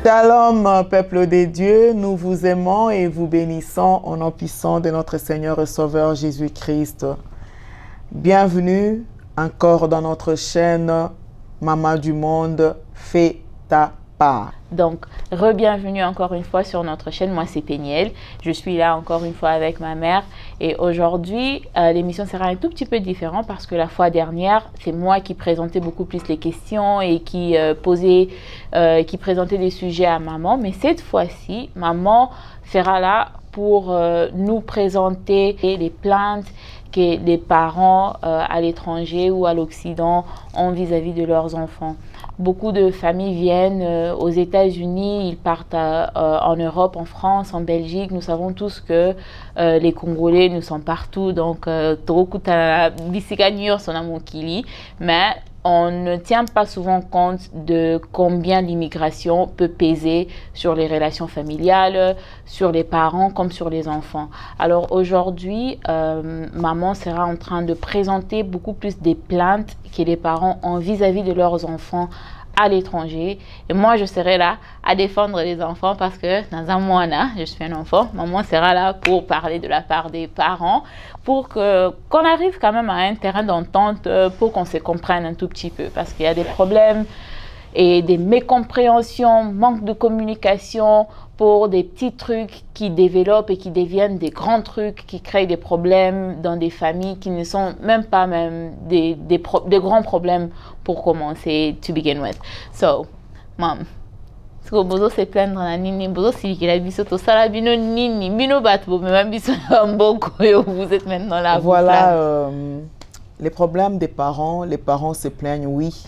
Shalom, peuple des dieux, nous vous aimons et vous bénissons au nom puissant de notre Seigneur et Sauveur Jésus-Christ. Bienvenue encore dans notre chaîne Maman du Monde, fais ta part. Donc, re-bienvenue encore une fois sur notre chaîne. Moi, c'est Péniel. Je suis là encore une fois avec ma mère. Et aujourd'hui, l'émission sera un tout petit peu différente parce que la fois dernière, c'est moi qui présentais beaucoup plus les questions et qui présentais des sujets à maman. Mais cette fois-ci, maman sera là pour nous présenter les plaintes que les parents à l'étranger ou à l'Occident ont vis-à-vis de leurs enfants. Beaucoup de familles viennent aux États-Unis, ils partent en Europe, en France, en Belgique. Nous savons tous que les Congolais, nous sommes partout. Donc, mais on ne tient pas souvent compte de combien l'immigration peut peser sur les relations familiales, sur les parents comme sur les enfants. Alors aujourd'hui, maman sera en train de présenter beaucoup plus des plaintes que les parents ont vis-à-vis de leurs enfants à l'étranger. Et moi, je serai là à défendre les enfants parce que dans un mois, je suis un enfant. Maman sera là pour parler de la part des parents pour qu'on arrive quand même à un terrain d'entente pour qu'on se comprenne un tout petit peu parce qu'il y a des problèmes et des mécompréhensions, manque de communication pour des petits trucs qui développent et qui deviennent des grands trucs, qui créent des problèmes dans des familles qui ne sont même pas des grands problèmes pour commencer, to begin with. So, mom, est-ce que vous se plaindre na nini, vous si la biso to sala bino nini, bino bat bo même biso mboko vous êtes maintenant là. Voilà les problèmes des parents. Les parents se plaignent, oui,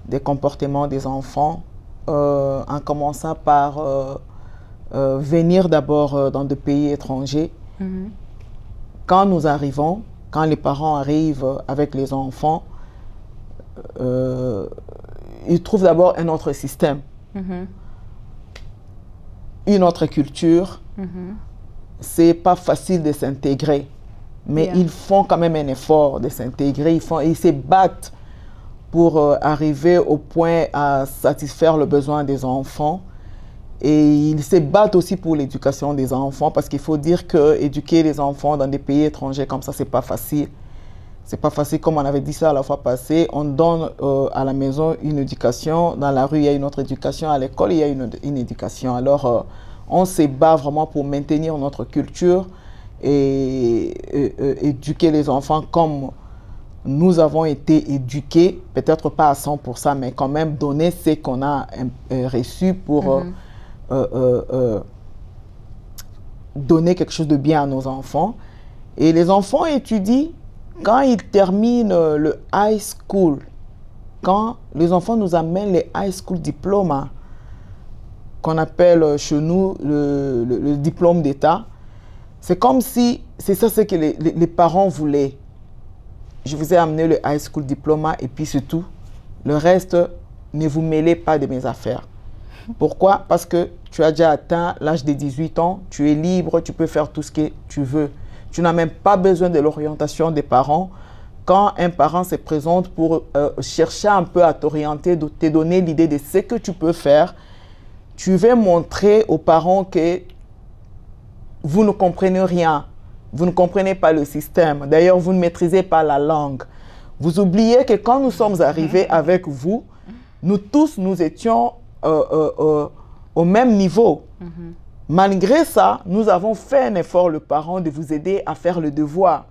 des comportements des enfants, en commençant par venir d'abord dans des pays étrangers. Quand nous arrivons, quand les parents arrivent avec les enfants, ils trouvent d'abord un autre système, une autre culture. C'est pas facile de s'intégrer, mais ils font quand même un effort de s'intégrer. Ils se battent pour arriver au point à satisfaire le besoin des enfants. Et ils se battent aussi pour l'éducation des enfants parce qu'il faut dire que éduquer les enfants dans des pays étrangers comme ça, c'est pas facile. C'est pas facile, comme on avait dit ça la fois passée. On donne à la maison une éducation, dans la rue il y a une autre éducation, à l'école il y a une éducation. Alors on se bat vraiment pour maintenir notre culture et éduquer les enfants comme nous avons été éduqués, peut-être pas à 100%, mais quand même donner ce qu'on a reçu pour donner quelque chose de bien à nos enfants. Et les enfants étudient quand ils terminent le high school. Quand les enfants nous amènent les high school diplômes, qu'on appelle chez nous le diplôme d'État, c'est comme si c'est ça ce que les parents voulaient. Je vous ai amené le high school diplôme et puis c'est tout. Le reste, ne vous mêlez pas de mes affaires. Pourquoi? Parce que tu as déjà atteint l'âge de 18 ans, tu es libre, tu peux faire tout ce que tu veux. Tu n'as même pas besoin de l'orientation des parents. Quand un parent se présente pour chercher un peu à t'orienter, de te donner l'idée de ce que tu peux faire, tu veux montrer aux parents que vous ne comprenez rien. Vous ne comprenez pas le système. D'ailleurs, vous ne maîtrisez pas la langue. Vous oubliez que quand nous sommes arrivés avec vous, nous tous, nous étions au même niveau. Malgré ça, nous avons fait un effort, le parent, de vous aider à faire le devoir.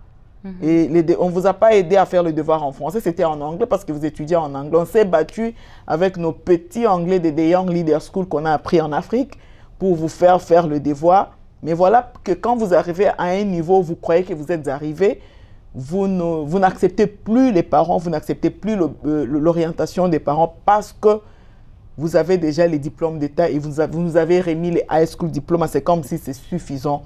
Et on ne vous a pas aidé à faire le devoir en français, c'était en anglais parce que vous étudiez en anglais. On s'est battu avec nos petits anglais de The Young Leader School qu'on a appris en Afrique pour vous faire le devoir. Mais voilà que quand vous arrivez à un niveau où vous croyez que vous êtes arrivé, vous n'acceptez plus les parents, vous n'acceptez plus l'orientation des parents parce que vous avez déjà les diplômes d'État et vous nous avez remis les high school diplômes. C'est comme si c'est suffisant.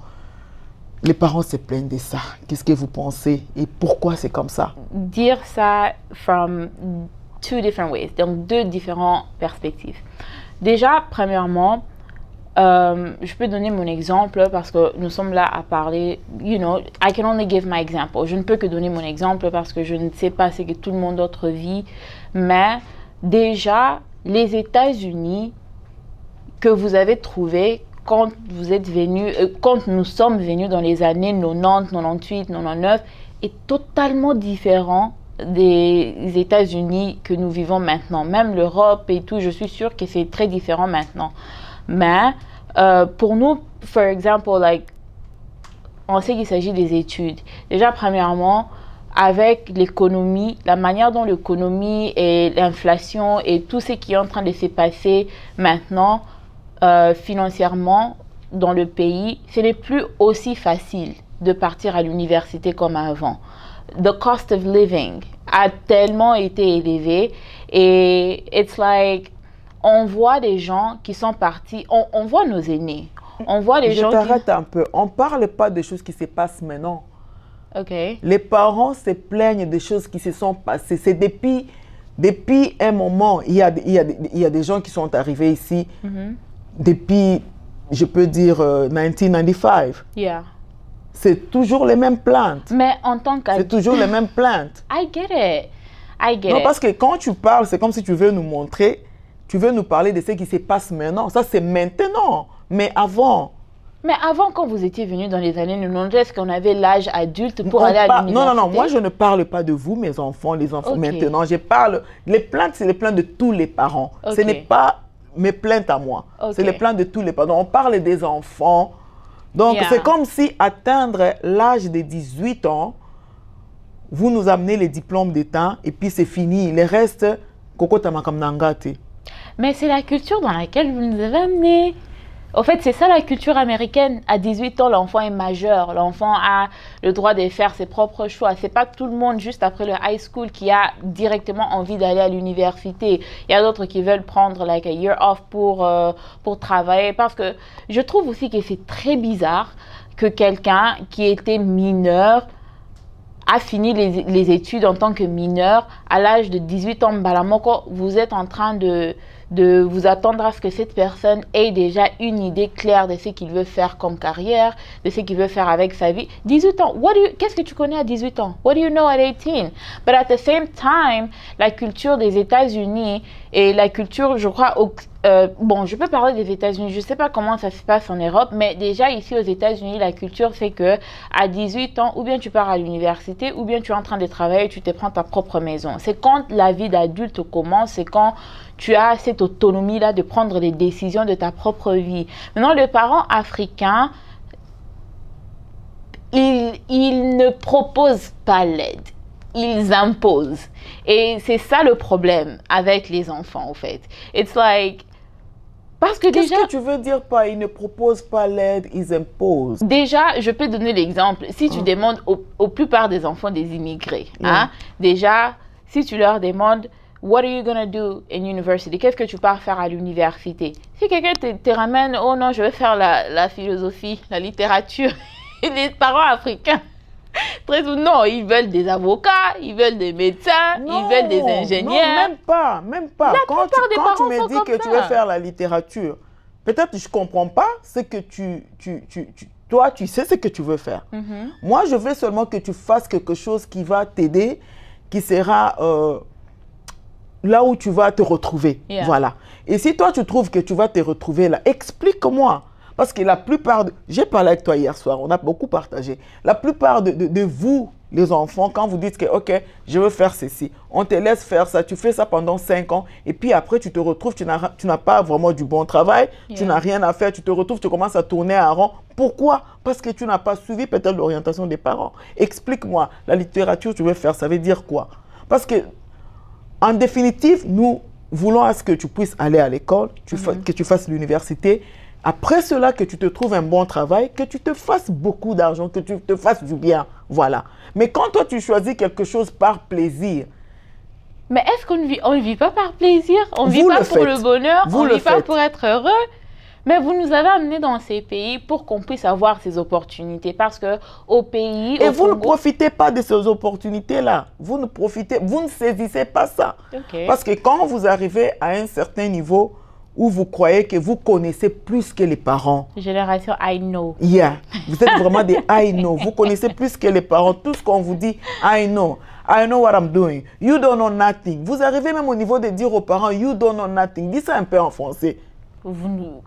Les parents se plaignent de ça. Qu'est-ce que vous pensez et pourquoi c'est comme ça? Dire ça from two different ways, donc deux différentes perspectives. Déjà, premièrement, je peux donner mon exemple parce que nous sommes là à parler, you know, I can only give my example. Je ne peux que donner mon exemple parce que je ne sais pas ce que tout le monde d'autre vit. Mais déjà, les États-Unis, que vous avez trouvé quand vous êtes venu, quand nous sommes venus dans les années 90, 98, 99 est totalement différent des États-Unis que nous vivons maintenant. Même l'Europe et tout, je suis sûre que c'est très différent maintenant. Mais pour nous, for example, like, on sait qu'il s'agit des études. Déjà, premièrement, avec l'économie, la manière dont l'économie et l'inflation et tout ce qui est en train de se passer maintenant, financièrement dans le pays, ce n'est plus aussi facile de partir à l'université comme avant. The cost of living a tellement été élevé et it's like, on voit des gens qui sont partis, on voit nos aînés, on voit les gens qui... Je t'arrête un peu, on ne parle pas des choses qui se passent maintenant. Ok. Les parents se plaignent des choses qui se sont passées. C'est depuis un moment, il y a des gens qui sont arrivés ici depuis, je peux dire, 1995. Yeah. C'est toujours les mêmes plaintes. Mais en tant qu'adulte... C'est toujours les mêmes plaintes. I get it. I get Non, it. parce que quand tu parles, c'est comme si tu veux nous montrer, tu veux nous parler de ce qui se passe maintenant. Ça, c'est maintenant. Mais avant... Mais avant, quand vous étiez venu dans les années 90, est-ce qu'on avait l'âge adulte pour aller à l'université? Non, moi je ne parle pas de vous, mes enfants, les enfants Okay. maintenant. Je parle, les plaintes, c'est les plaintes de tous les parents. Ok. Ce n'est pas mes plaintes à moi. Ok. C'est les plaintes de tous les parents. On parle des enfants. Donc Yeah. c'est comme si atteindre l'âge de 18 ans, vous nous amenez les diplômes d'État et puis c'est fini. Le reste, Koko Tamakam Nangate. Mais c'est la culture dans laquelle vous nous avez amenés. En fait, c'est ça la culture américaine. À 18 ans, l'enfant est majeur. L'enfant a le droit de faire ses propres choix. C'est pas tout le monde, juste après le high school, qui a directement envie d'aller à l'université. Il y a d'autres qui veulent prendre like a year off pour travailler. Parce que je trouve aussi que c'est très bizarre que quelqu'un qui était mineur a fini les études en tant que mineur à l'âge de 18 ans. Balamoko, vous êtes en train de vous attendre à ce que cette personne ait déjà une idée claire de ce qu'il veut faire comme carrière, de ce qu'il veut faire avec sa vie. 18 ans, qu'est-ce que tu connais à 18 ans? What do you know at 18? But at the same time, la culture des États-Unis et la culture, je crois, bon, je peux parler des États-Unis, je ne sais pas comment ça se passe en Europe, mais déjà ici aux États-Unis, la culture fait que à 18 ans, ou bien tu pars à l'université, ou bien tu es en train de travailler et tu te prends ta propre maison. C'est quand la vie d'adulte commence, c'est quand tu as cette autonomie-là de prendre des décisions de ta propre vie. Maintenant, les parents africains, ils ne proposent pas l'aide. Ils imposent. Et c'est ça le problème avec les enfants, en fait. It's like... Parce que Qu'est-ce déjà... que tu veux dire par ils ne proposent pas l'aide, ils imposent? Déjà, je peux donner l'exemple. Si tu demandes aux plupart des enfants des immigrés, hein, déjà, si tu leur demandes what are you gonna do in university? Qu'est-ce que tu pars faire à l'université? Si quelqu'un te ramène, oh non, je vais faire la philosophie, la littérature, les parents africains, très non, ils veulent des avocats, ils veulent des médecins, ils veulent des ingénieurs. Non, même pas. Quand tu me dis que tu veux faire la littérature, peut-être que je ne comprends pas ce que toi, tu sais ce que tu veux faire. Moi, je veux seulement que tu fasses quelque chose qui va t'aider, qui sera là où tu vas te retrouver. Yeah. Voilà. Et si toi, tu trouves que tu vas te retrouver là, explique-moi. Parce que la plupart, j'ai parlé avec toi hier soir, on a beaucoup partagé. La plupart de vous, les enfants, quand vous dites que, ok, je veux faire ceci, on te laisse faire ça, tu fais ça pendant 5 ans, et puis après, tu te retrouves, tu n'as pas vraiment du bon travail, tu n'as rien à faire, tu te retrouves, tu commences à tourner en rond. Pourquoi? Parce que tu n'as pas suivi peut-être l'orientation des parents. Explique-moi, la littérature, tu veux faire, ça veut dire quoi? Parce que, en définitive, nous voulons à ce que tu puisses aller à l'école, que tu fasses l'université. Après cela, que tu te trouves un bon travail, que tu te fasses beaucoup d'argent, que tu te fasses du bien. Voilà. Mais quand toi, tu choisis quelque chose par plaisir. Mais est-ce qu'on ne vit pas par plaisir? On ne vit pas pour le bonheur, on ne vit pas pour être heureux. Mais vous nous avez amenés dans ces pays pour qu'on puisse avoir ces opportunités. Parce qu'au pays... Et vous ne profitez pas de ces opportunités-là. Vous ne saisissez pas ça. Okay. Parce que quand vous arrivez à un certain niveau où vous croyez que vous connaissez plus que les parents. Génération I know. Yeah. Vous êtes vraiment des I know. Vous connaissez plus que les parents. Tout ce qu'on vous dit, I know. I know what I'm doing. You don't know nothing. Vous arrivez même au niveau de dire aux parents, you don't know nothing. Dis ça un peu en français. vous nous...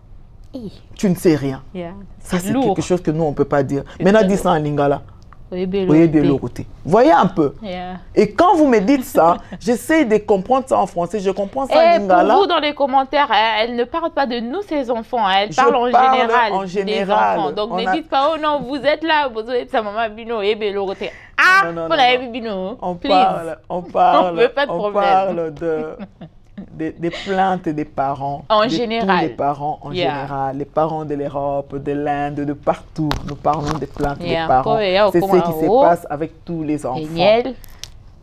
Tu ne sais rien. Yeah. Ça, c'est lourd. quelque chose que nous, on ne peut pas dire. Maintenant, dis ça en lingala. Voyez de l'autre côté. Voyez un peu. Yeah. Et quand vous me dites ça, j'essaie de comprendre ça en français. Je comprends ça en Et lingala. pour vous, dans les commentaires, elle ne parle pas de nous, ses enfants. Elle Je parle parle en général des enfants. Donc, ne dites pas, oh non, vous êtes là, vous êtes sa maman Bino, et bien l'autre côté. Ah, Non, non, vous non, l'avez non. Bino. On Please. parle, On veut pas de on problème. parle des plaintes des parents. En de général. Tous les parents en Yeah. général. Les parents de l'Europe, de l'Inde, de partout. Nous parlons des plaintes Yeah. des parents. C'est ce qui se Oh. passe avec tous les enfants. Génial.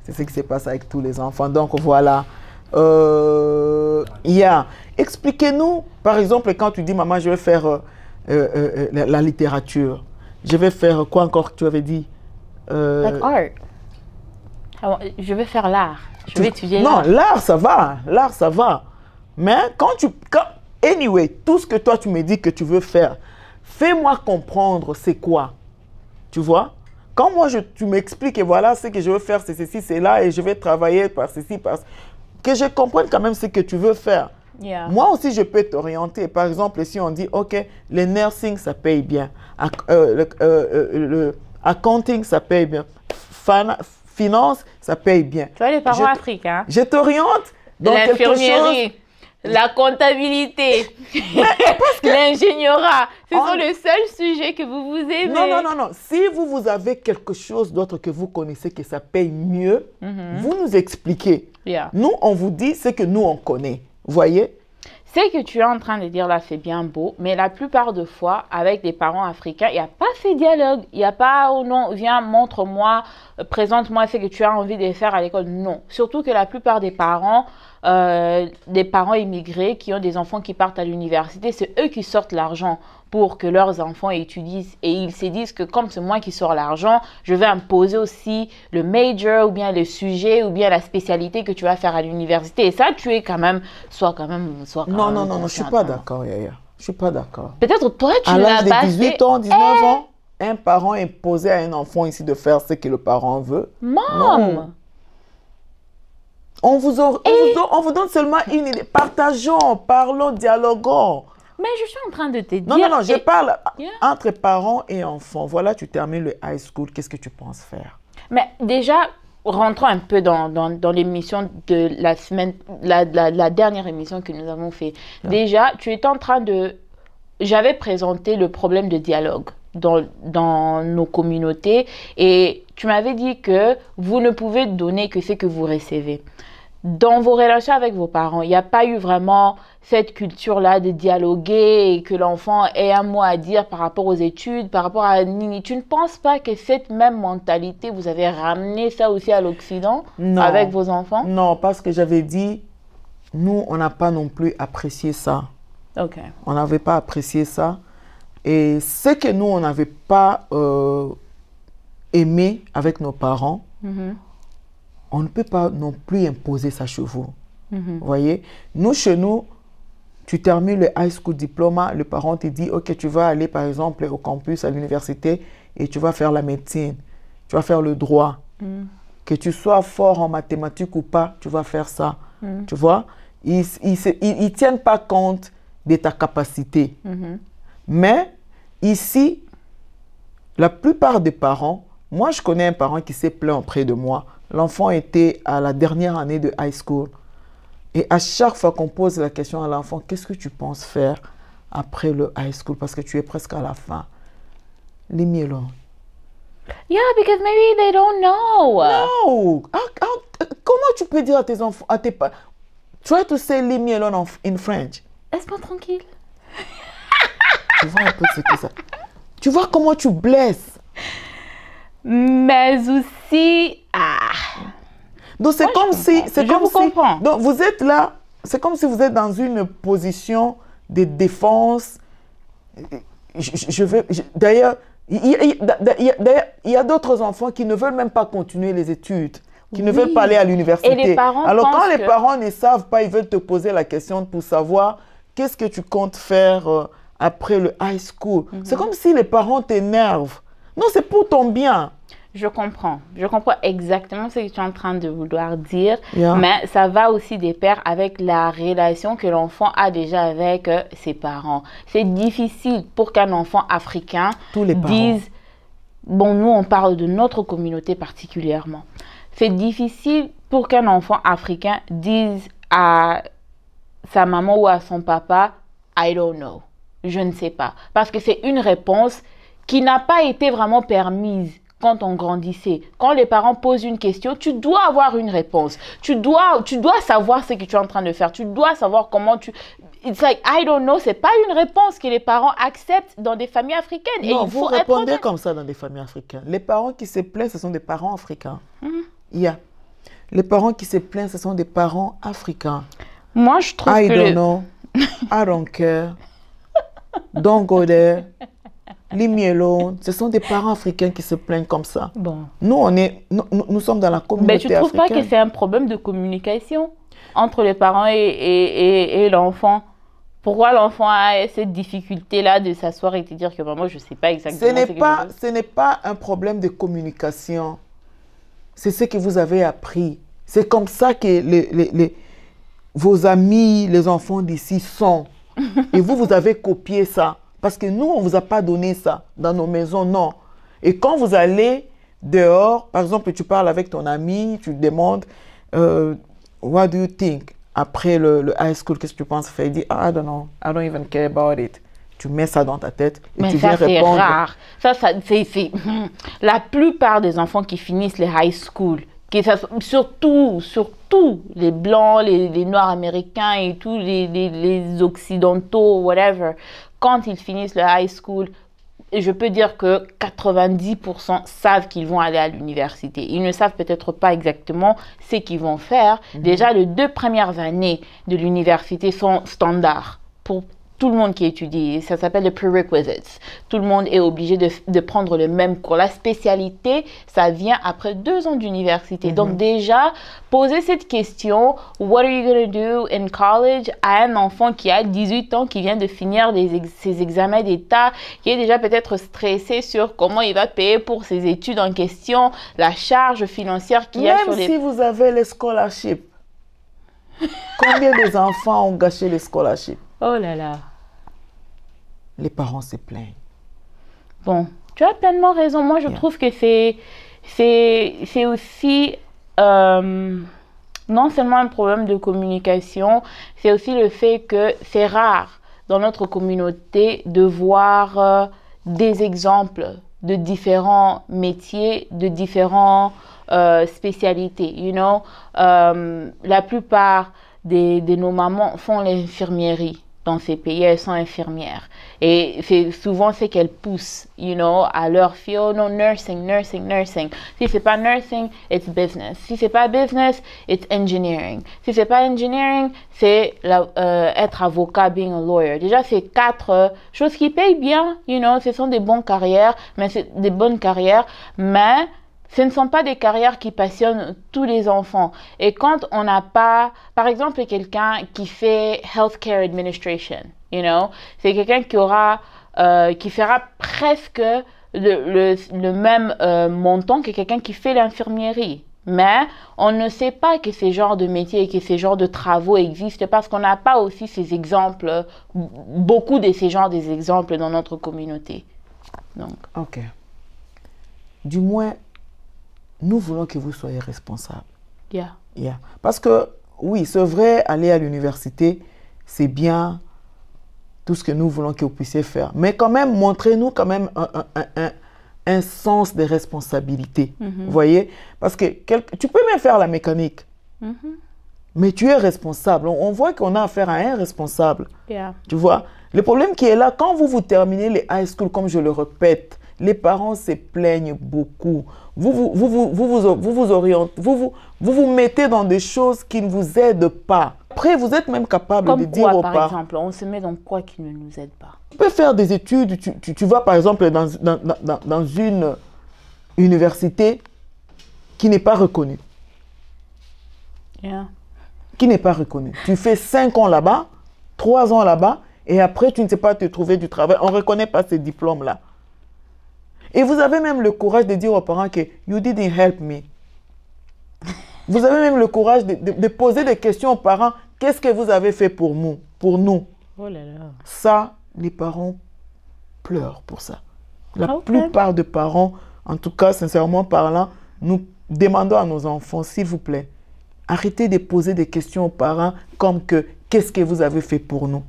C'est ce qui se passe avec tous les enfants. Donc voilà. Expliquez-nous, par exemple, quand tu dis, maman, je vais faire la littérature. Je vais faire quoi encore que tu avais dit? Like art. Je vais faire l'art. Je vais étudier Non, l'art. l'art, ça va. L'art, ça va. Mais anyway, tout ce que toi, tu me dis que tu veux faire, fais-moi comprendre c'est quoi. Tu vois? Quand moi, tu m'expliques et voilà ce que je veux faire, c'est ceci, c'est là, et je vais travailler par ceci, par... Que je comprenne quand même ce que tu veux faire. Yeah. Moi aussi, je peux t'orienter. Par exemple, si on dit, OK, le nursing, ça paye bien. Le accounting, ça paye bien. Finance, ça paye bien. Tu vois les parents africains. Je t'oriente dans quelque chose. L'infirmerie, la comptabilité, l'ingénierat. Ce sont les seuls sujets que vous aimez. Non. Si vous avez quelque chose d'autre que vous connaissez que ça paye mieux, vous nous expliquez. Yeah. Nous, on vous dit ce que nous, on connaît. Voyez? Ce que tu es en train de dire là, c'est bien beau, mais la plupart de fois, avec des parents africains, il n'y a pas ce dialogue. Il n'y a pas, oh non, viens, montre-moi, présente-moi ce que tu as envie de faire à l'école. Non. Surtout que la plupart des parents immigrés qui ont des enfants qui partent à l'université, c'est eux qui sortent l'argent pour que leurs enfants étudient. Et ils se disent que comme c'est moi qui sors l'argent, je vais imposer aussi le major ou bien le sujet ou bien la spécialité que tu vas faire à l'université. Et ça, tu es quand même, Non, je suis pas d'accord, Yaya. Je suis pas d'accord. Peut-être toi, tu à l'as l'âge pas de 18 ans, 19 ans, un parent imposait à un enfant ici de faire ce que le parent veut. Mom! Non. On vous donne seulement une idée. Partageons, parlons, dialoguons. Mais je suis en train de te dire... Non, je parle entre parents et enfants. Voilà, tu termines le high school. Qu'est-ce que tu penses faire? Mais déjà, rentrons un peu dans l'émission de la semaine, la dernière émission que nous avons fait. Déjà, tu étais en train de... J'avais présenté le problème de dialogue dans nos communautés et tu m'avais dit que vous ne pouvez donner que ce que vous recevez. Dans vos relations avec vos parents, il n'y a pas eu vraiment cette culture-là de dialoguer et que l'enfant ait un mot à dire par rapport aux études, par rapport à Nini. Tu ne penses pas que cette même mentalité, vous avez ramené ça aussi à l'Occident avec vos enfants? Non, parce que j'avais dit, nous, on n'a pas non plus apprécié ça. Ok. On n'avait pas apprécié ça. Et ce que nous, on n'avait pas aimé avec nos parents, on ne peut pas non plus imposer ça chez vous. Vous voyez? Nous, chez nous, tu termines le high school diplôme, le parent te dit, OK, tu vas aller par exemple au campus, à l'université, et tu vas faire la médecine, tu vas faire le droit. Que tu sois fort en mathématiques ou pas, tu vas faire ça. Tu vois? Ils ne tiennent pas compte de ta capacité. Mais ici, la plupart des parents, moi je connais un parent qui s'est plaint auprès de moi. L'enfant était à la dernière année de high school. Et à chaque fois qu'on pose la question à l'enfant, qu'est-ce que tu penses faire après le high school? Parce que tu es presque à la fin. Leave me alone. Yeah, because maybe they don't know. No! Comment tu peux dire à tes enfants, à tes parents, try to say leave me alone in French. Laisse-moi tranquille. Tu vois un peu ce que ça... Tu vois comment tu blesses. Mais aussi... Donc c'est comme si... Je comprends. Donc vous êtes là, c'est comme si vous êtes dans une position de défense. D'ailleurs, il y a d'autres enfants qui ne veulent même pas continuer les études, qui ne veulent pas aller à l'université. Et les parents Alors quand pensent les parents ne savent pas, ils veulent te poser la question pour savoir qu'est-ce que tu comptes faire après le high school. C'est comme si les parents t'énervent. Non, c'est pour ton bien. Je comprends. Je comprends exactement ce que tu es en train de vouloir dire, Yeah. mais ça va aussi de pair avec la relation que l'enfant a déjà avec ses parents. C'est difficile pour qu'un enfant africain Tous les parents. dise, bon, nous on parle de notre communauté particulièrement. C'est difficile pour qu'un enfant africain dise à sa maman ou à son papa, I don't know, je ne sais pas. Parce que c'est une réponse qui n'a pas été vraiment permise quand on grandissait. Quand les parents posent une question, tu dois avoir une réponse. Tu dois savoir ce que tu es en train de faire. Tu dois savoir comment tu... It's like, I don't know, c'est pas une réponse que les parents acceptent dans des familles africaines. Non, et il vous faut être répondez honnête. comme ça dans des familles africaines. Les parents qui se plaignent, ce sont des parents africains. Mhm. Yeah. Les parents qui se plaignent, ce sont des parents africains. Moi, je trouve I que... don't know. I don't care. Don't go there. Leave me alone. Ce sont des parents africains qui se plaignent comme ça. Bon. Nous sommes dans la Mais communauté tu trouves pas que africaine. c'est un problème de communication entre les parents et l'enfant? Pourquoi l'enfant a cette difficulté-là de s'asseoir et te dire que maman, je ne sais pas exactement ce que je veux? Ce n'est pas un problème de communication. C'est ce que vous avez appris. C'est comme ça que vos amis, les enfants d'ici sont. Et vous avez copié ça. Parce que nous, on ne vous a pas donné ça dans nos maisons, non. Et quand vous allez dehors, par exemple, tu parles avec ton ami, tu lui demandes What do you think? Après le high school, qu'est-ce que tu penses faire? Il dit I don't know, I don't even care about it. Tu mets ça dans ta tête et Mais tu ça, viens c'est répondre. rare. C'est la plupart des enfants qui finissent les high school, surtout les blancs, les noirs américains et tous les occidentaux, whatever, quand ils finissent le high school, je peux dire que 90% savent qu'ils vont aller à l'université. Ils ne savent peut-être pas exactement ce qu'ils vont faire. Déjà, les 2 premières années de l'université sont standards pour tout le monde qui étudie. Ça s'appelle le prerequisites. Tout le monde est obligé de prendre le même cours. La spécialité, ça vient après 2 ans d'université. Donc déjà, poser cette question, what are you going to do in college, à un enfant qui a 18 ans, qui vient de finir ses examens d'État, qui est déjà peut-être stressé sur comment il va payer pour ses études en question, la charge financière qu'il y a sur Même les... si vous avez les scholarships, combien des enfants ont gâché les scholarships? Oh là là. Les parents se plaignent. Bon, tu as pleinement raison. Moi, je trouve que c'est aussi non seulement un problème de communication, c'est aussi le fait que c'est rare dans notre communauté de voir des exemples de différents métiers, de différentes spécialités. You know, la plupart de nos mamans font l'infirmerie. Dans ces pays, elles sont infirmières. Et c'est souvent ce qu'elles poussent, you know, à leur fille, oh non, nursing, nursing, nursing. Si c'est pas nursing, it's business. Si c'est pas business, it's engineering. Si c'est pas engineering, c'est être avocat, being a lawyer. Déjà, c'est 4 choses qui payent bien, you know, ce sont des bonnes carrières, mais c'est des bonnes carrières, mais ce ne sont pas des carrières qui passionnent tous les enfants. Et quand on n'a pas, par exemple, quelqu'un qui fait healthcare administration, you know, c'est quelqu'un qui fera presque le même montant que quelqu'un qui fait l'infirmerie. Mais on ne sait pas que ces genres de métiers et que ces genres de travaux existent parce qu'on n'a pas aussi ces exemples, beaucoup de ces genres d'exemples dans notre communauté. Donc. Ok. Du moins, nous voulons que vous soyez responsables. Yeah. Yeah. Parce que, oui, c'est vrai, aller à l'université, c'est bien tout ce que nous voulons que vous puissiez faire. Mais quand même, montrez-nous quand même un sens de responsabilité. Vous voyez? Parce que tu peux même faire la mécanique, mais tu es responsable. On voit qu'on a affaire à un responsable. Yeah. Tu vois? Le problème qui est là, quand vous terminez les high school, comme je le répète, les parents se plaignent beaucoup. Vous vous mettez dans des choses qui ne vous aident pas. Après, vous êtes même capable Comme de dire aux par parents. exemple, on se met dans quoi qui ne nous aide pas? Tu peux faire des études. Tu vas par exemple dans une université qui n'est pas reconnue. Yeah. Qui n'est pas reconnue. Tu fais 5 ans là-bas, 3 ans là-bas, et après, tu ne sais pas te trouver du travail. On ne reconnaît pas ces diplômes-là. Et vous avez même le courage de dire aux parents que you didn't help me. Vous avez même le courage de poser des questions aux parents. Qu'est-ce que vous avez fait pour nous? Pour nous. Oh là là. Ça, les parents pleurent pour ça. La plupart des parents, en tout cas, sincèrement parlant, nous demandons à nos enfants, s'il vous plaît, arrêtez de poser des questions aux parents comme que qu'est-ce que vous avez fait pour nous?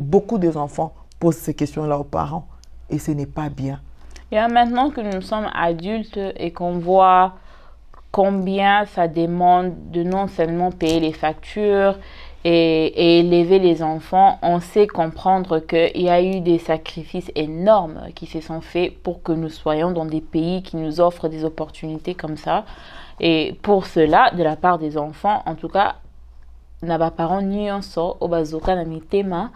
Beaucoup des enfants posent ces questions-là aux parents et ce n'est pas bien. Et maintenant que nous sommes adultes et qu'on voit combien ça demande de non seulement payer les factures et élever les enfants, on sait comprendre qu'il y a eu des sacrifices énormes qui se sont faits pour que nous soyons dans des pays qui nous offrent des opportunités comme ça. Et pour cela, de la part des enfants, en tout cas, na parents nyonso obazoka na mitema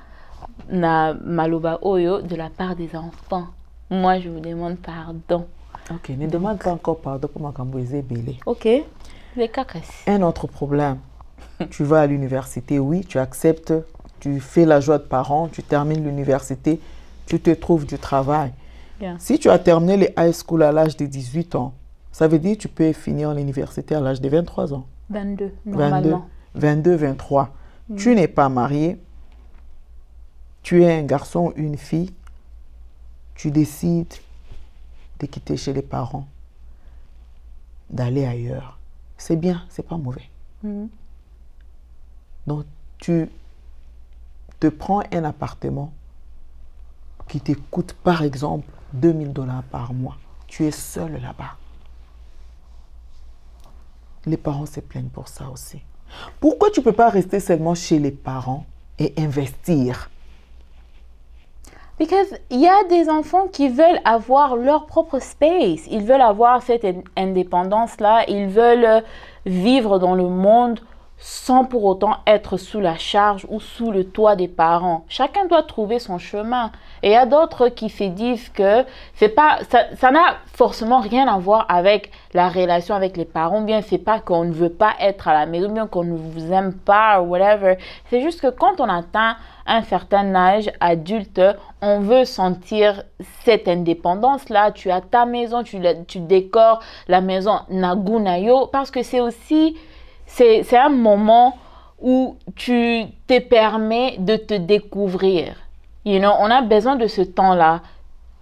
na maloba oyo de la part des enfants. Moi, je vous demande pardon. Ok, ne demande pas encore pardon pour ma cambouisée belé. Ok, les cacasses. Un autre problème. Tu vas à l'université, oui, tu acceptes, tu fais la joie de parents, tu termines l'université, tu te trouves du travail. Yeah. Si tu as terminé les high school à l'âge de 18 ans, ça veut dire que tu peux finir l'université à l'âge de 23 ans. 22, normalement. 22, 23. Tu n'es pas marié, tu es un garçon ou une fille, tu décides de quitter chez les parents, d'aller ailleurs. C'est bien, c'est pas mauvais. Donc, tu te prends un appartement qui te coûte, par exemple, 2000 $ par mois. Tu es seul là-bas. Les parents se plaignent pour ça aussi. Pourquoi tu ne peux pas rester seulement chez les parents et investir? Parce qu'il y a des enfants qui veulent avoir leur propre space. Ils veulent avoir cette indépendance-là. Ils veulent vivre dans le monde sans pour autant être sous la charge ou sous le toit des parents. Chacun doit trouver son chemin. Et il y a d'autres qui se disent que ça n'a forcément rien à voir avec la relation avec les parents. Bien, c'est pas qu'on ne veut pas être à la maison, bien qu'on ne vous aime pas ou whatever. C'est juste que quand on atteint un certain âge adulte, on veut sentir cette indépendance-là. Tu as ta maison, tu décores la maison Nagunayo, parce que c'est aussi... C'est un moment où tu te permets de te découvrir. You know, on a besoin de ce temps-là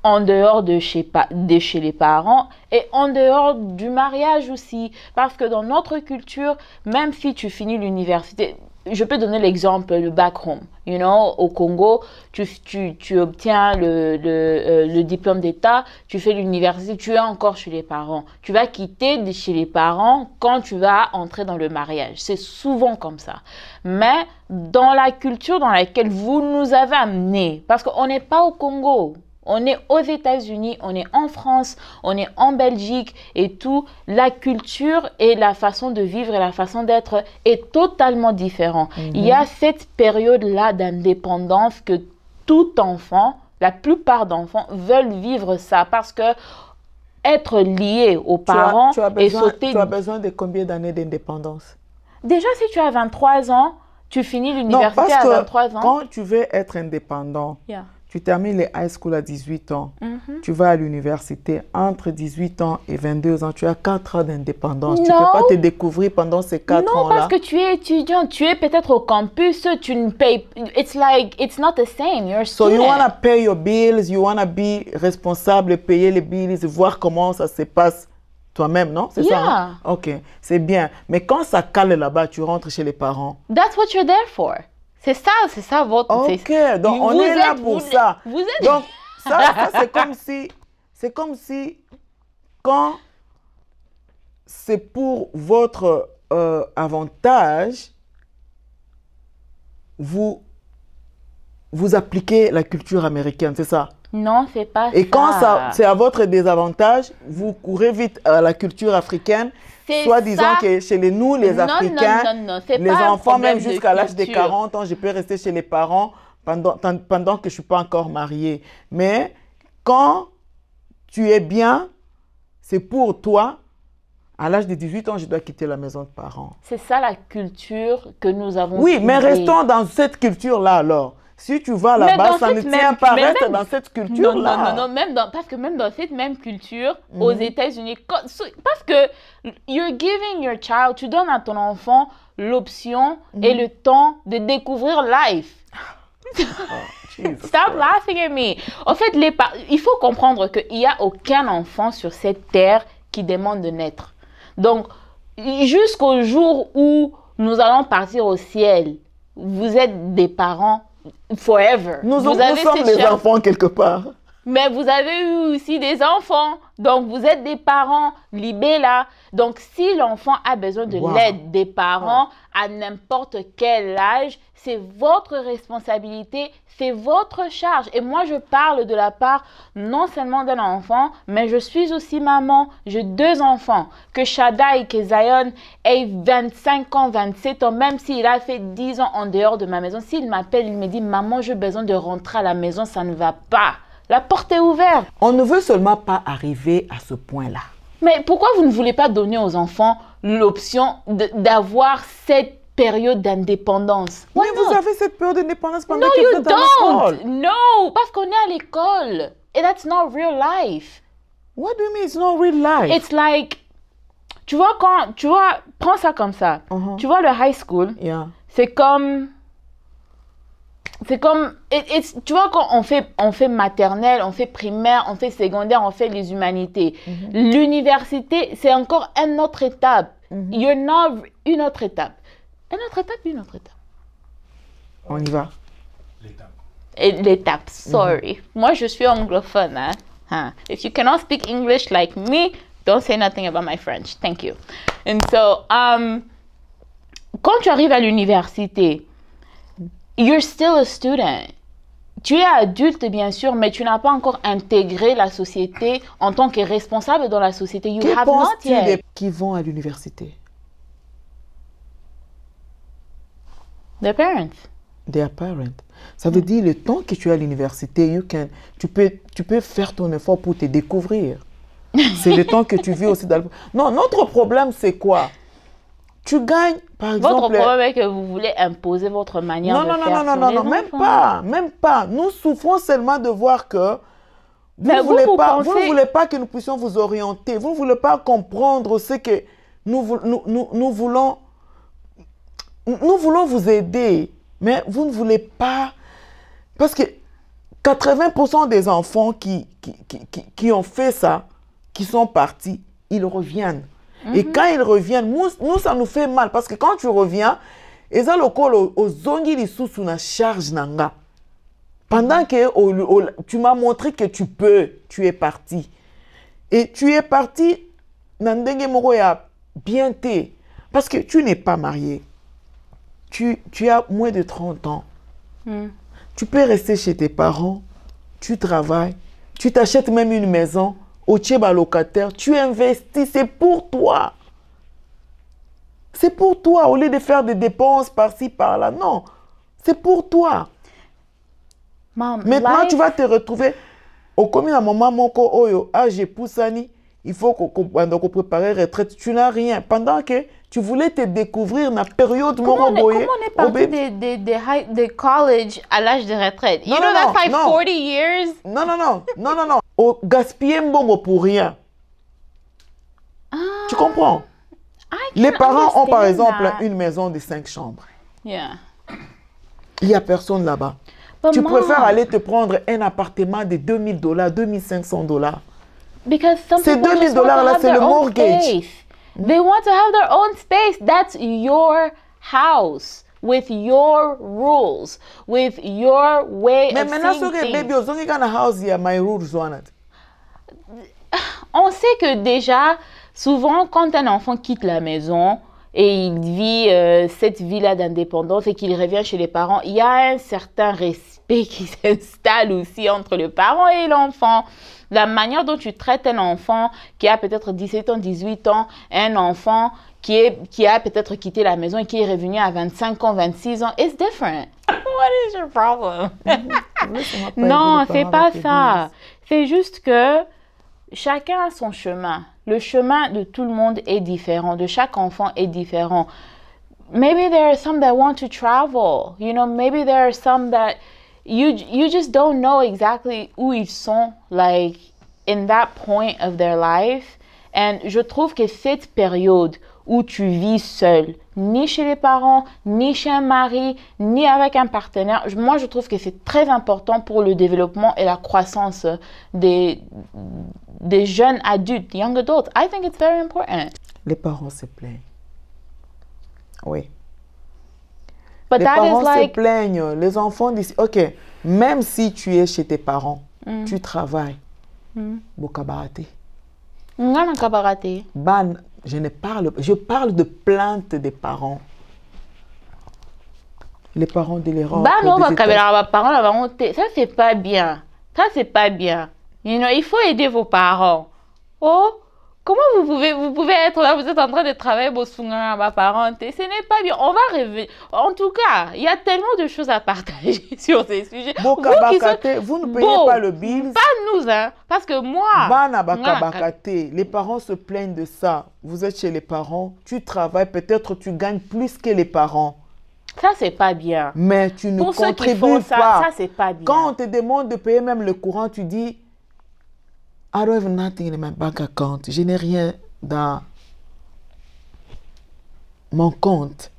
en dehors de chez les parents et en dehors du mariage aussi. Parce que dans notre culture, même si tu finis l'université, je peux donner l'exemple, le back home. You know, au Congo, tu obtiens le diplôme d'État, tu fais l'université, tu es encore chez les parents. Tu vas quitter chez les parents quand tu vas entrer dans le mariage. C'est souvent comme ça. Mais dans la culture dans laquelle vous nous avez amenés, parce qu'on n'est pas au Congo, on est aux États-Unis, on est en France, on est en Belgique et tout. La culture et la façon de vivre et la façon d'être est totalement différente. Il y a cette période-là d'indépendance que tout enfant, la plupart d'enfants veulent vivre ça parce que être lié aux parents et sauter... Tu as besoin de combien d'années d'indépendance? Déjà, si tu as 23 ans, tu finis l'université à 23 ans. Quand tu veux être indépendant, tu termines les high school à 18 ans, tu vas à l'université entre 18 ans et 22 ans, tu as 4 ans d'indépendance. Tu ne peux pas te découvrir pendant ces 4 ans-là. Non, parce que tu es étudiant, tu es peut-être au campus, tu ne payes... It's not the same, you're a student. So you want to pay your bills, you want to be responsable, payer les bills, voir comment ça se passe toi-même, non? C'est ça, hein? Ok, c'est bien. Mais quand ça cale là-bas, tu rentres chez les parents. That's what you're there for. C'est ça votre... Ok, donc on est là pour ça. Vous êtes... Donc, ça c'est comme si, quand c'est pour votre avantage, vous appliquez la culture américaine, c'est ça? Non, c'est pas ça. Et quand c'est à votre désavantage, vous courez vite à la culture africaine, soit disant que chez nous, les Africains, les enfants, même jusqu'à l'âge de 40 ans, je peux rester chez les parents pendant que je ne suis pas encore mariée. Mais quand tu es bien, c'est pour toi. À l'âge de 18 ans, je dois quitter la maison de parents. C'est ça la culture que nous avons. Oui, mais restons dans cette culture-là alors. Si tu vas Mais là-bas, dans ça ne cette tient même- pas. mais Reste même- dans cette Non, non, culture-là. non, non, parce que même dans cette même culture, aux États-Unis, parce que you're giving your child, tu donnes à ton enfant l'option et le temps de découvrir life. Jesus Stop Christ. laughing at me. En fait, il faut comprendre qu'il n'y a aucun enfant sur cette terre qui demande de naître. Donc, jusqu'au jour où nous allons partir au ciel, vous êtes des parents forever. Nous Vous sommes avez cette des chance. enfants quelque part. Mais vous avez eu aussi des enfants. Donc, vous êtes des parents libés là. Donc, si l'enfant a besoin de Wow. l'aide des parents à n'importe quel âge, c'est votre responsabilité, c'est votre charge. Et moi, je parle de la part non seulement d'un enfant, mais je suis aussi maman. J'ai 2 enfants. Que Shaddai, que Zion ait 25 ans, 27 ans, même s'il a fait 10 ans en dehors de ma maison, s'il m'appelle, il me dit « Maman, j'ai besoin de rentrer à la maison, ça ne va pas ». La porte est ouverte. On ne veut seulement pas arriver à ce point-là. Mais pourquoi vous ne voulez pas donner aux enfants l'option d'avoir cette période d'indépendance? Mais vous avez cette période d'indépendance pendant No, que vous you êtes à l'école. don't. No, parce qu'on est à l'école. Et that's not real life. What do you mean it's not real life? It's like, prends ça comme ça. Tu vois, le high school, Yeah. c'est comme, tu vois, quand on fait maternelle, on fait primaire, on fait secondaire, on fait les humanités. L'université, c'est encore une autre étape. You're not une autre étape. Une autre étape. On y va. Et l'étape, sorry. Moi, je suis anglophone. Hein? Huh. If you cannot speak English like me, don't say nothing about my French. Thank you. And so, quand tu arrives à l'université, you're still a student. Tu es adulte, bien sûr, mais tu n'as pas encore intégré la société en tant que responsable dans la société. You Que have not penses-tu yet. des qui vont à l'université? The parents. Their parents. Ça veut dire le temps que tu es à l'université, tu peux faire ton effort pour te découvrir. C'est le temps que tu vis aussi dans le... Non, notre problème, c'est quoi? Tu gagnes, par exemple... Votre problème est que vous voulez imposer votre manière Non, de non, non, faire non, sur non, les non, même enfants. pas, même pas. Nous souffrons seulement de voir que vous Mais ne vous, voulez vous pas, pensez- vous ne voulez pas que nous puissions vous orienter. Vous ne voulez pas comprendre ce que nous voulons. Nous voulons vous aider, mais vous ne voulez pas. Parce que 80% des enfants qui ont fait ça, qui sont partis, ils reviennent. Et quand ils reviennent, nous, ça nous fait mal. Parce que quand tu reviens, ils ont le col aux zongi li sous na charge nanga. Pendant que tu m'as montré que tu peux, tu es parti. Et tu es parti, nandenge moko ya bien te. Parce que tu n'es pas marié. Tu as moins de 30 ans. Tu peux rester chez tes parents, tu travailles, tu t'achètes même une maison, au tchèba locataire, tu investis, c'est pour toi. C'est pour toi, au lieu de faire des dépenses par-ci, par-là. Non, c'est pour toi. Mom, Maintenant, life- tu vas te retrouver au commun à maman, mon ko oyo, j'ai poussani, il faut qu'on prépare retraite. Tu n'as rien. Pendant que tu voulais te découvrir dans la période Comment moro boye, on est parti de college à l'âge de retraite? Non, You know, non, that's like non. 40 years. Non, non, non, non, non, non. Au gaspiller mbongo pour rien. Tu comprends? I Les can parents ont par understand exemple that. une maison de 5 chambres. Yeah. Il n'y a personne là-bas. But Tu Mom, préfères aller te prendre un appartement de $2000, $2500. because some Ces people just want to $2000 là, have c'est their le own mortgage. space. They want to have their own space. That's your house with your rules, with your way Mais of maintenant, seeing ce que things. baby, ozongi kana house, il y a my rules on it. On sait que déjà, souvent, quand un enfant quitte la maison et il vit cette vie-là d'indépendance et qu'il revient chez les parents, il y a un certain respect qui s'installe aussi entre le parent et l'enfant. La manière dont tu traites un enfant qui a peut-être 17 ans, 18 ans, un enfant qui a peut-être quitté la maison et qui est revenu à 25 ans, 26 ans, it's different. What is your problem? Non, c'est pas ça. C'est juste que chacun a son chemin. Le chemin de tout le monde est différent. De chaque enfant est différent. Maybe there are some that want to travel. You know, maybe there are some that you just don't know exactly où ils sont, like, in that point of their life. And je trouve que cette période où tu vis seul, ni chez les parents, ni chez un mari, ni avec un partenaire, moi je trouve que c'est très important pour le développement et la croissance des jeunes adultes, young adults. I think it's very important. Les parents se plaignent. Oui. But Les that parents is like, se plaignent. Les enfants disent, OK, même si tu es chez tes parents, tu travailles. Bokabaraté. ngana kabarate. Ban, je parle de plaintes des parents. Les parents de l'erreur. Bah non, parents, ça c'est pas bien. Ça c'est pas bien. You know, il faut aider vos parents. Oh, comment vous pouvez être là, vous êtes en train de travailler vos parents, ce n'est pas bien. On va rêver. En tout cas, il y a tellement de choses à partager sur ces sujets. Vous ne payez pas le bill. Pas nous, hein, parce que moi. Les parents se plaignent de ça. Vous êtes chez les parents, tu travailles, peut-être tu gagnes plus que les parents. Ça, c'est pas bien. Mais tu ne Pour ceux qui contribues font ça, pas. ça, c'est pas bien. Quand on te demande de payer même le courant, tu dis I don't have nothing in my bank account. Je n'ai rien dans mon compte.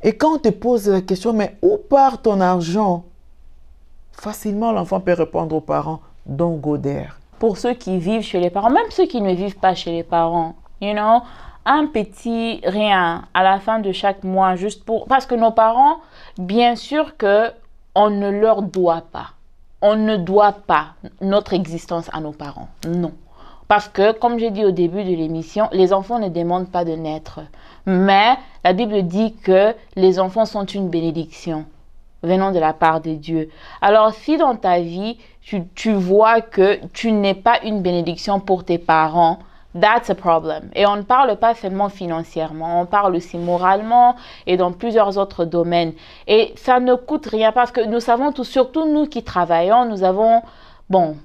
Et quand on te pose la question, mais où part ton argent? Facilement, l'enfant peut répondre aux parents, don't go there. Pour ceux qui vivent chez les parents, même ceux qui ne vivent pas chez les parents, you know, un petit rien à la fin de chaque mois, juste pour... Parce que nos parents, bien sûr que on ne leur doit pas. On ne doit pas notre existence à nos parents. Non. Parce que, comme j'ai dit au début de l'émission, les enfants ne demandent pas de naître. Mais la Bible dit que les enfants sont une bénédiction venant de la part de Dieu. Alors, si dans ta vie, tu vois que tu n'es pas une bénédiction pour tes parents, that's a problem. Et on ne parle pas seulement financièrement, on parle aussi moralement et dans plusieurs autres domaines. Et ça ne coûte rien parce que nous savons tous, surtout nous qui travaillons, nous avons, bon,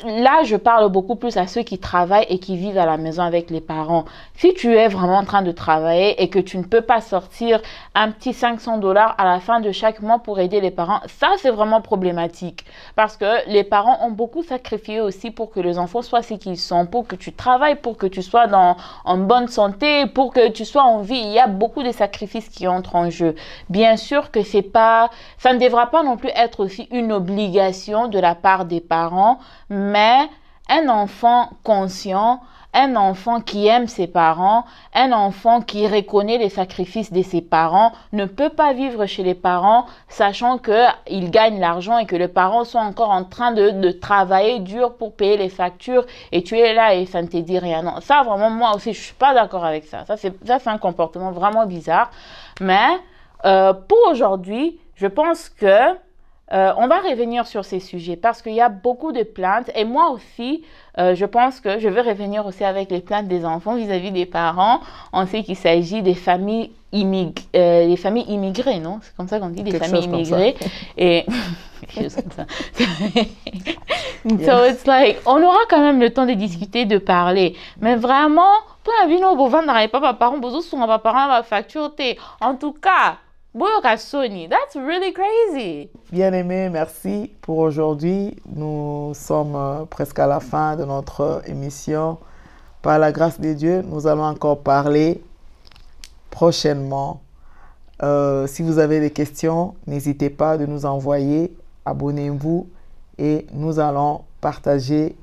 là je parle beaucoup plus à ceux qui travaillent et qui vivent à la maison avec les parents. Si tu es vraiment en train de travailler et que tu ne peux pas sortir un petit 500 $ à la fin de chaque mois pour aider les parents, ça c'est vraiment problématique. Parce que les parents ont beaucoup sacrifié aussi pour que les enfants soient ce qu'ils sont, pour que tu travailles, pour que tu sois en bonne santé, pour que tu sois en vie. Il y a beaucoup de sacrifices qui entrent en jeu. Bien sûr que c'est pas, ça ne devra pas non plus être aussi une obligation de la part des parents, mais un enfant conscient, un enfant qui aime ses parents, un enfant qui reconnaît les sacrifices de ses parents ne peut pas vivre chez les parents sachant qu'ils gagnent l'argent et que les parents sont encore en train de travailler dur pour payer les factures et tu es là et ça ne te dit rien. Non, ça vraiment, moi aussi, je ne suis pas d'accord avec ça. Ça, c'est un comportement vraiment bizarre. Mais pour aujourd'hui, je pense que on va revenir sur ces sujets parce qu'il y a beaucoup de plaintes et moi aussi, je pense que je vais revenir aussi avec les plaintes des enfants vis-à-vis des parents. On sait qu'il s'agit des familles immigrées, non? C'est comme ça qu'on dit, des familles immigrées. Et quelque chose comme ça. So it's like, on aura quand même le temps de discuter, de parler. Mais vraiment, en tout cas, that's really crazy. Bien-aimés, merci pour aujourd'hui. Nous sommes presque à la fin de notre émission. Par la grâce de Dieu, nous allons encore parler prochainement. Si vous avez des questions, n'hésitez pas de nous envoyer. Abonnez-vous et nous allons partager.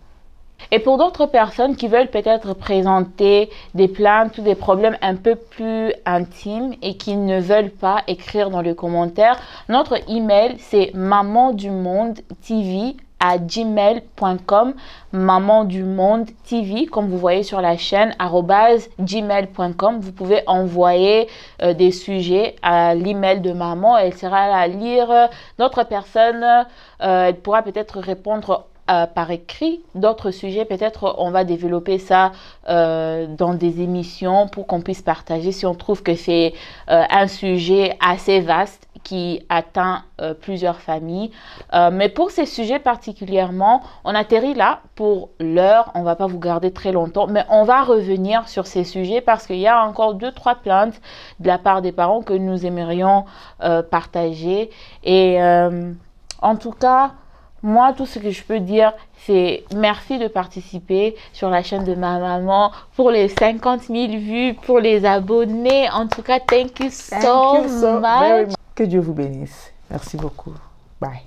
Et pour d'autres personnes qui veulent peut-être présenter des plaintes ou des problèmes un peu plus intimes et qui ne veulent pas écrire dans les commentaires, notre email c'est mamandumondetv@gmail.com, mamandumondetv, comme vous voyez sur la chaîne, @gmail.com. Vous pouvez envoyer des sujets à l'email de maman, elle sera là à lire. D'autres personnes, elle pourra peut-être répondre par écrit. D'autres sujets, peut-être on va développer ça dans des émissions pour qu'on puisse partager si on trouve que c'est un sujet assez vaste qui atteint plusieurs familles. Mais pour ces sujets particulièrement, on atterrit là pour l'heure. On ne va pas vous garder très longtemps, mais on va revenir sur ces sujets parce qu'il y a encore 2-3 plaintes de la part des parents que nous aimerions partager. Et en tout cas, moi, tout ce que je peux dire, c'est merci de participer sur la chaîne de ma maman pour les 50 000 vues, pour les abonnés. En tout cas, thank you so much. Que Dieu vous bénisse. Merci beaucoup. Bye.